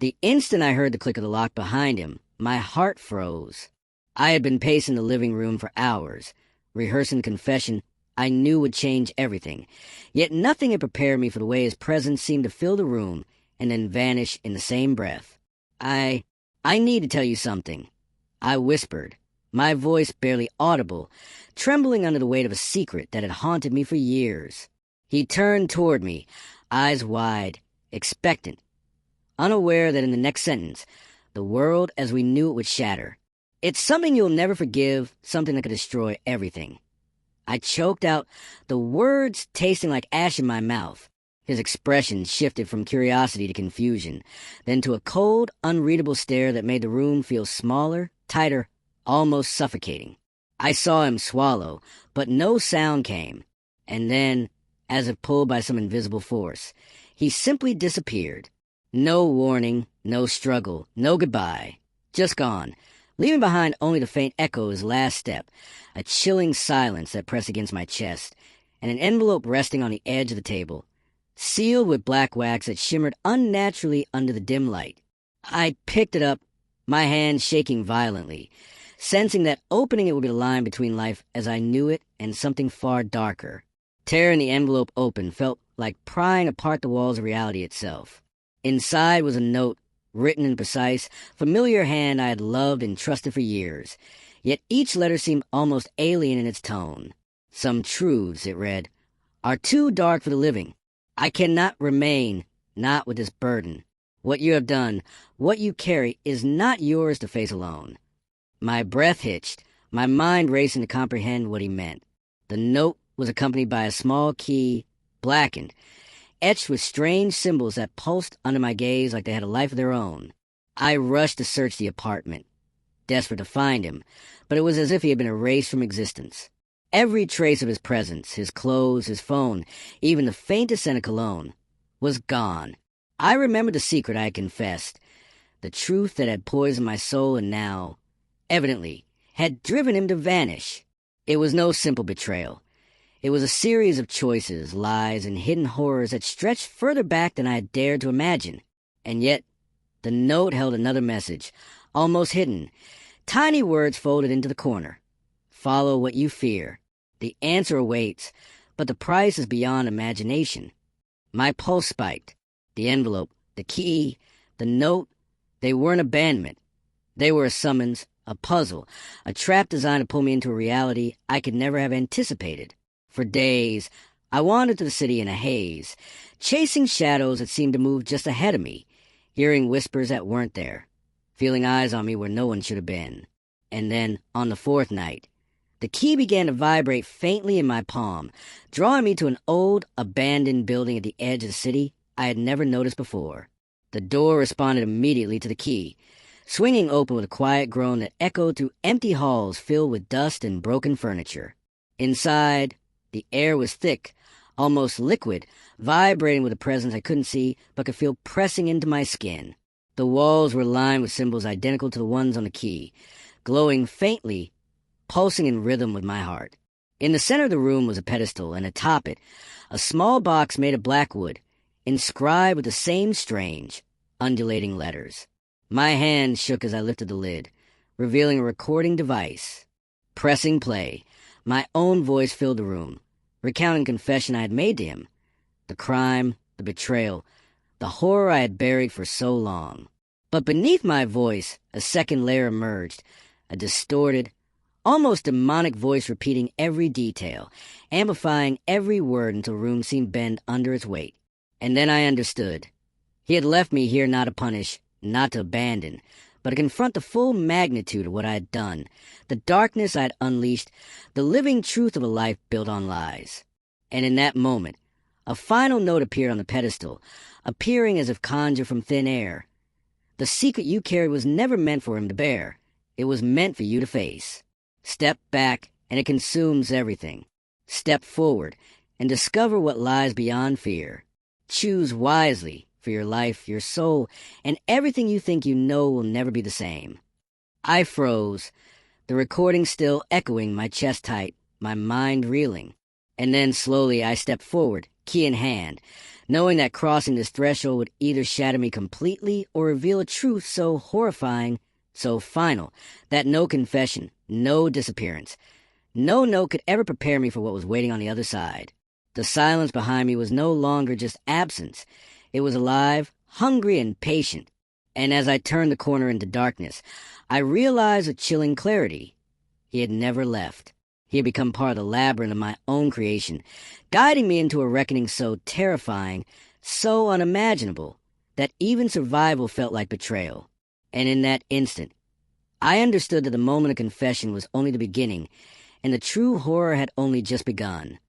The instant I heard the click of the lock behind him, my heart froze. I had been pacing the living room for hours, rehearsing the confession I knew would change everything, yet nothing had prepared me for the way his presence seemed to fill the room and then vanish in the same breath. I need to tell you something, I whispered, my voice barely audible, trembling under the weight of a secret that had haunted me for years. He turned toward me, eyes wide, expectant, unaware that in the next sentence, the world as we knew it would shatter. It's something you'll never forgive, something that could destroy everything. I choked out, the words tasting like ash in my mouth. His expression shifted from curiosity to confusion, then to a cold, unreadable stare that made the room feel smaller, tighter, almost suffocating. I saw him swallow, but no sound came. And then, as if pulled by some invisible force, he simply disappeared. No warning, no struggle, no goodbye. Just gone, leaving behind only the faint echo of his last step, a chilling silence that pressed against my chest, and an envelope resting on the edge of the table, sealed with black wax that shimmered unnaturally under the dim light. I picked it up, my hand shaking violently, sensing that opening it would be the line between life as I knew it and something far darker. Tearing the envelope open felt like prying apart the walls of reality itself. Inside was a note, written in precise, familiar hand I had loved and trusted for years, yet each letter seemed almost alien in its tone. Some truths, it read, are too dark for the living. I cannot remain, not with this burden. What you have done, what you carry, is not yours to face alone. My breath hitched, my mind racing to comprehend what he meant. The note was accompanied by a small key, blackened, etched with strange symbols that pulsed under my gaze like they had a life of their own. I rushed to search the apartment, desperate to find him, but it was as if he had been erased from existence. Every trace of his presence, his clothes, his phone, even the faintest scent of cologne, was gone. I remembered the secret I had confessed, the truth that had poisoned my soul and now, evidently, had driven him to vanish. It was no simple betrayal. It was a series of choices, lies, and hidden horrors that stretched further back than I had dared to imagine. And yet, the note held another message, almost hidden, tiny words folded into the corner. Follow what you fear. The answer awaits, but the price is beyond imagination. My pulse spiked. The envelope, the key, the note, they weren't abandonment. They were a summons, a puzzle, a trap designed to pull me into a reality I could never have anticipated. For days, I wandered through the city in a haze, chasing shadows that seemed to move just ahead of me, hearing whispers that weren't there, feeling eyes on me where no one should have been. And then, on the fourth night, the key began to vibrate faintly in my palm, drawing me to an old, abandoned building at the edge of the city I had never noticed before. The door responded immediately to the key, swinging open with a quiet groan that echoed through empty halls filled with dust and broken furniture. Inside, the air was thick, almost liquid, vibrating with a presence I couldn't see but could feel pressing into my skin. The walls were lined with symbols identical to the ones on the key, glowing faintly, pulsing in rhythm with my heart. In the center of the room was a pedestal, and atop it, a small box made of black wood, inscribed with the same strange, undulating letters. My hand shook as I lifted the lid, revealing a recording device. Pressing play, my own voice filled the room, recounting confession I had made to him, the crime, the betrayal, the horror I had buried for so long. But beneath my voice, a second layer emerged, a distorted, almost demonic voice repeating every detail, amplifying every word until the room seemed bent under its weight. And then I understood. He had left me here not to punish, not to abandon, but to confront the full magnitude of what I had done, the darkness I had unleashed, the living truth of a life built on lies. And in that moment, a final note appeared on the pedestal, appearing as if conjured from thin air. The secret you carried was never meant for him to bear. It was meant for you to face. Step back, and it consumes everything. Step forward, and discover what lies beyond fear. Choose wisely, for your life, your soul, and everything you think you know will never be the same. I froze, the recording still echoing my chest tight, my mind reeling. And then slowly I stepped forward, key in hand, knowing that crossing this threshold would either shatter me completely or reveal a truth so horrifying, so final, that no confession, no disappearance, no note could ever prepare me for what was waiting on the other side. The silence behind me was no longer just absence. It was alive, hungry, and patient. And as I turned the corner into darkness, I realized with chilling clarity, he had never left. He had become part of the labyrinth of my own creation, guiding me into a reckoning so terrifying, so unimaginable, that even survival felt like betrayal. And in that instant, I understood that the moment of confession was only the beginning, and the true horror had only just begun.